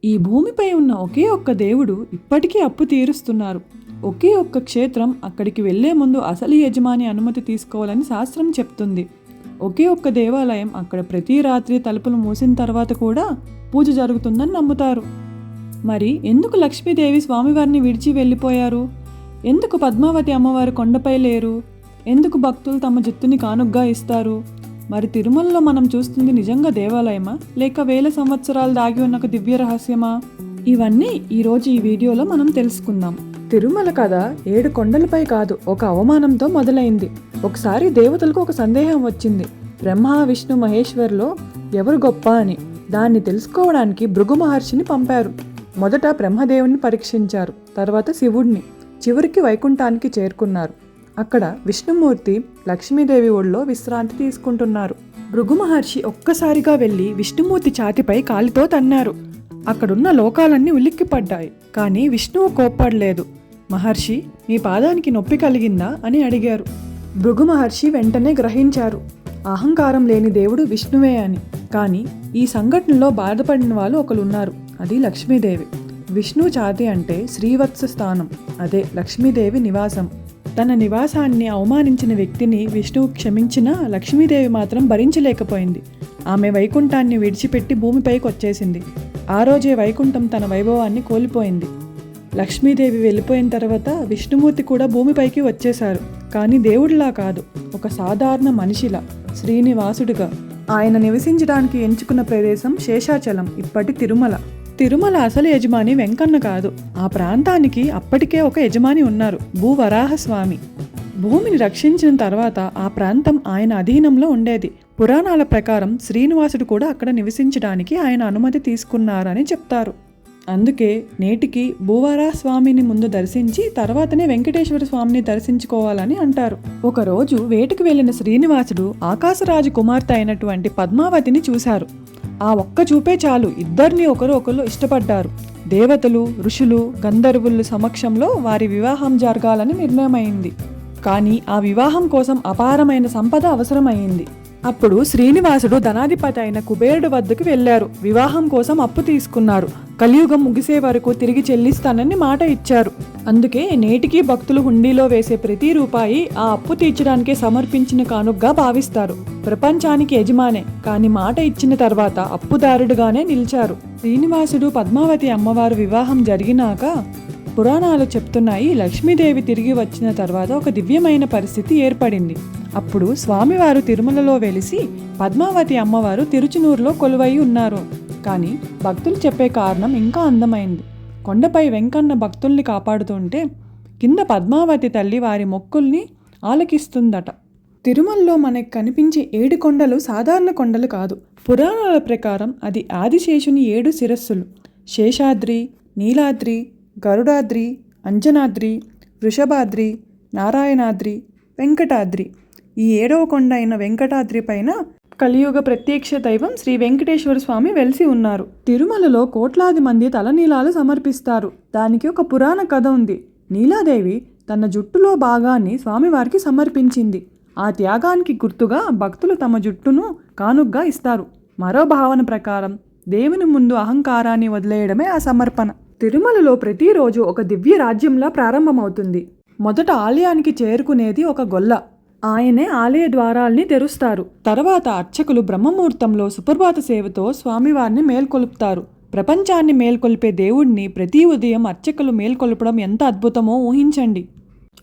ఈ భూమిపై ఉన్న ఒకే ఒక్క దేవుడు ఇప్పటికీ అప్పు తీరుస్తున్నారు. ఒకే ఒక్క క్షేత్రం, అక్కడికి వెళ్లే ముందు అసలు యజమాని అనుమతి తీసుకోవాలని శాస్త్రం చెప్తుంది. ఒకే ఒక్క దేవాలయం, అక్కడ ప్రతి రాత్రి తలుపులు మూసిన తర్వాత కూడా పూజ జరుగుతుందని నమ్ముతారు. మరి ఎందుకు లక్ష్మీదేవి స్వామివారిని విడిచి వెళ్ళిపోయారు? ఎందుకు పద్మావతి అమ్మవారు కొండపై లేరు? ఎందుకు భక్తులు తమ జుత్తుని కానుగ్గా ఇస్తారు? మరి తిరుమలలో మనం చూస్తుంది నిజంగా దేవాలయమా, లేక వేల సంవత్సరాలు దాగి ఉన్న ఒక దివ్య రహస్యమా? ఇవన్నీ ఈరోజు ఈ వీడియోలో మనం తెలుసుకుందాం. తిరుమల కథ 7 కొండలపై కాదు, ఒక అవమానంతో మొదలైంది. ఒకసారి దేవతలకు ఒక సందేహం వచ్చింది. బ్రహ్మ, విష్ణు, మహేశ్వర్లో ఎవరు గొప్ప అని. దాన్ని తెలుసుకోవడానికి భృగు మహర్షిని పంపారు. మొదట బ్రహ్మదేవుని పరీక్షించారు, తర్వాత శివుడిని, చివరికి వైకుంఠానికి చేరుకున్నారు. అక్కడ విష్ణుమూర్తి లక్ష్మీదేవి ఒళ్ళో విశ్రాంతి తీసుకుంటున్నారు. భృగు మహర్షి ఒక్కసారిగా వెళ్ళి విష్ణుమూర్తి ఛాతిపై కాలితో తన్నారు. అక్కడున్న లోకాలన్నీ ఉలిక్కిపడ్డాయి. కానీ విష్ణువు కోప్పడలేదు. మహర్షి, మీ పాదానికి నొప్పి కలిగిందా అని అడిగారు. భృగు మహర్షి వెంటనే గ్రహించారు, అహంకారం లేని దేవుడు విష్ణువే అని. కానీ ఈ సంఘటనలో బాధపడిన వాళ్ళు ఒకరున్నారు, అది లక్ష్మీదేవి. విష్ణు ఛాతి అంటే శ్రీవత్స స్థానం, అదే లక్ష్మీదేవి నివాసం. తన నివాసాన్ని అవమానించిన వ్యక్తిని విష్ణువు క్షమించినా లక్ష్మీదేవి మాత్రం భరించలేకపోయింది. ఆమె వైకుంఠాన్ని విడిచిపెట్టి భూమిపైకి వచ్చేసింది. ఆ రోజే వైకుంఠం తన వైభవాన్ని కోల్పోయింది. లక్ష్మీదేవి వెళ్ళిపోయిన తర్వాత విష్ణుమూర్తి కూడా భూమిపైకి వచ్చేశారు. కానీ దేవుడిలా కాదు, ఒక సాధారణ మనిషిలా, శ్రీనివాసుడిగా. ఆయన నివసించడానికి ఎంచుకున్న ప్రదేశం శేషాచలం, ఇప్పటి తిరుమల. తిరుమల అసలు యజమాని వెంకన్న కాదు. ఆ ప్రాంతానికి అప్పటికే ఒక యజమాని ఉన్నారు, భూవరాహస్వామి. భూమిని రక్షించిన తర్వాత ఆ ప్రాంతం ఆయన అధీనంలో ఉండేది. పురాణాల ప్రకారం శ్రీనివాసుడు కూడా అక్కడ నివసించడానికి ఆయన అనుమతి తీసుకున్నారని చెప్తారు. అందుకే నేటికి భూవరాహస్వామిని ముందు దర్శించి తర్వాతనే వెంకటేశ్వర స్వామిని దర్శించుకోవాలని అంటారు. ఒకరోజు వేటకు వెళ్లిన శ్రీనివాసుడు ఆకాశరాజు కుమార్తె అయినటువంటి పద్మావతిని చూశారు. ఆ ఒక్క చూపే చాలు, ఇద్దరిని ఒకరు ఇష్టపడ్డారు. దేవతలు, ఋషులు, గంధర్వుల సమక్షంలో వారి వివాహం జరగాలని నిర్ణయమైంది. కానీ ఆ వివాహం కోసం అపారమైన సంపద అవసరమైంది. అప్పుడు శ్రీనివాసుడు ధనాధిపతి అయిన కుబేరుడు వద్దకు వెళ్లారు. వివాహం కోసం అప్పు తీసుకున్నారు. కలియుగం ముగిసే వరకు తిరిగి చెల్లిస్తానని మాట ఇచ్చారు. అందుకే నేటికి భక్తులు హుండీలో వేసే ప్రతి రూపాయి ఆ అప్పు తీర్చడానికే సమర్పించిన కానుగ్గా భావిస్తారు. ప్రపంచానికి యజమానే, కానీ మాట ఇచ్చిన తర్వాత అప్పుదారుడుగానే నిలిచారు. శ్రీనివాసుడు పద్మావతి అమ్మవారు వివాహం జరిగినాక పురాణాలు చెప్తున్నాయి, లక్ష్మీదేవి తిరిగి వచ్చిన తర్వాత ఒక దివ్యమైన పరిస్థితి ఏర్పడింది. అప్పుడు స్వామివారు తిరుమలలో వెలిసి పద్మావతి అమ్మవారు తిరుచునూరులో కొలువై ఉన్నారు. కానీ భక్తులు చెప్పే కారణం ఇంకా అందమైంది. కొండపై వెంకన్న భక్తుల్ని కాపాడుతుంటే కింద పద్మావతి తల్లి వారి మొక్కుల్ని ఆలకిస్తుందట. తిరుమలలో మనకు కనిపించే 7 కొండలు సాధారణ కొండలు కాదు. పురాణాల ప్రకారం అది ఆదిశేషుని 7 శిరస్సులు. శేషాద్రి, నీలాద్రి, గరుడాద్రి, అంజనాద్రి, వృషభాద్రి, నారాయణాద్రి, వెంకటాద్రి. ఈ 7వ కొండ అయిన వెంకటాద్రి పైన కలియుగ ప్రత్యక్ష దైవం శ్రీ వెంకటేశ్వర స్వామి వెలిసి ఉన్నారు. తిరుమలలో కోట్లాది మంది తలనీలాలు సమర్పిస్తారు. దానికి ఒక పురాణ కథ ఉంది. నీలాదేవి తన జుట్టులో భాగాన్ని స్వామివారికి సమర్పించింది. ఆ త్యాగానికి గుర్తుగా భక్తులు తమ జుట్టును కానుగ్గా ఇస్తారు. మరో భావన ప్రకారం దేవుని ముందు అహంకారాన్ని వదిలేయడమే ఆ సమర్పణ. తిరుమలలో ప్రతిరోజు ఒక దివ్య రాజ్యంలా ప్రారంభమవుతుంది. మొదట ఆలయానికి చేరుకునేది ఒక గొల్ల. ఆయనే ఆలయ ద్వారాల్ని తెరుస్తారు. తర్వాత అర్చకులు బ్రహ్మముహూర్తంలో సుప్రభాత సేవతో స్వామివారిని మేల్కొలుపుతారు. ప్రపంచాన్ని మేల్కొల్పే దేవుడిని ప్రతి ఉదయం అర్చకులు మేల్కొల్పడం ఎంత అద్భుతమో ఊహించండి.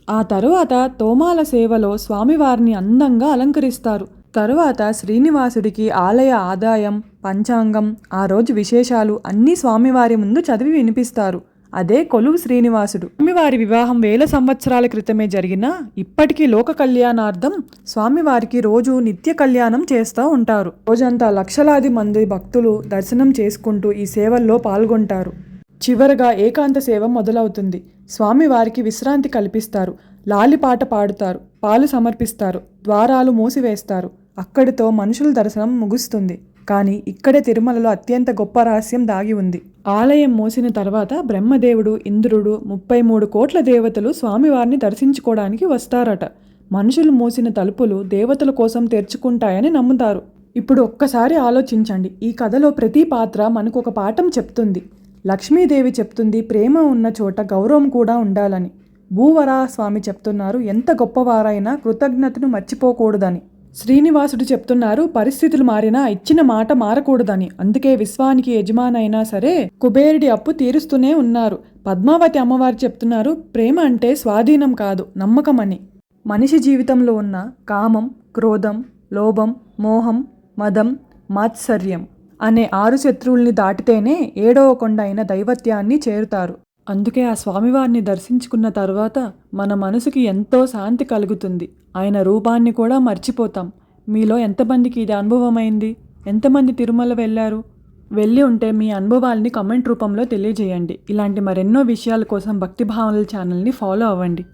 ఆ తరువాత తోమాల సేవలో స్వామివారిని అందంగా అలంకరిస్తారు. తరువాత శ్రీనివాసుడికి ఆలయ ఆదాయం, పంచాంగం, ఆ రోజు విశేషాలు అన్నీ స్వామివారి ముందు చదివి వినిపిస్తారు. అదే కొలువు శ్రీనివాసుడు. స్వామివారి వివాహం వేల సంవత్సరాల క్రితమే జరిగినా ఇప్పటికీ లోక కళ్యాణార్థం స్వామివారికి రోజు నిత్య కళ్యాణం చేస్తూ ఉంటారు. రోజంతా లక్షలాది మంది భక్తులు దర్శనం చేసుకుంటూ ఈ సేవల్లో పాల్గొంటారు. చివరగా ఏకాంత సేవ మొదలవుతుంది. స్వామివారికి విశ్రాంతి కల్పిస్తారు. లాలిపాట పాడుతారు, పాలు సమర్పిస్తారు, ద్వారాలు మూసివేస్తారు. అక్కడితో మనుషుల దర్శనం ముగుస్తుంది. కానీ ఇక్కడే తిరుమలలో అత్యంత గొప్ప రహస్యం దాగి ఉంది. ఆలయం మూసిన తర్వాత బ్రహ్మదేవుడు, ఇంద్రుడు, 33 కోట్ల దేవతలు స్వామివారిని దర్శించుకోవడానికి వస్తారట. మనుషులు మూసిన తలుపులు దేవతల కోసం తెరుచుకుంటాయని నమ్ముతారు. ఇప్పుడు ఒక్కసారి ఆలోచించండి. ఈ కథలో ప్రతి పాత్ర మనకు ఒక పాఠం చెప్తుంది. లక్ష్మీదేవి చెప్తుంది ప్రేమ ఉన్న చోట గౌరవం కూడా ఉండాలని. భూవరాహ స్వామి చెప్తున్నారు ఎంత గొప్పవారైనా కృతజ్ఞతను మర్చిపోకూడదని. శ్రీనివాసుడు చెప్తున్నారు పరిస్థితులు మారినా ఇచ్చిన మాట మారకూడదని. అందుకే విశ్వానికి యజమానైనా సరే కుబేరుడి అప్పు తీరుస్తూనే ఉన్నారు. పద్మావతి అమ్మవారు చెప్తున్నారు ప్రేమ అంటే స్వాధీనం కాదు, నమ్మకం అని. మనిషి జీవితంలో ఉన్న కామం, క్రోధం, లోభం, మోహం, మదం, మాత్సర్యం అనే 6 శత్రువుల్ని దాటితేనే 7వ కొండ అయిన దైవత్యాన్ని చేరుతారు. అందుకే ఆ స్వామివారిని దర్శించుకున్న తర్వాత మన మనసుకి ఎంతో శాంతి కలుగుతుంది. ఆయన రూపాన్ని కూడా మర్చిపోతాం. మీలో ఎంతమందికి ఇది అనుభవమైంది? ఎంతమంది తిరుమల వెళ్ళారు? వెళ్ళి ఉంటే మీ అనుభవాల్ని కామెంట్ రూపంలో తెలియజేయండి. ఇలాంటి మరెన్నో విషయాల కోసం భక్తిభావనల ఛానల్ని ఫాలో అవ్వండి.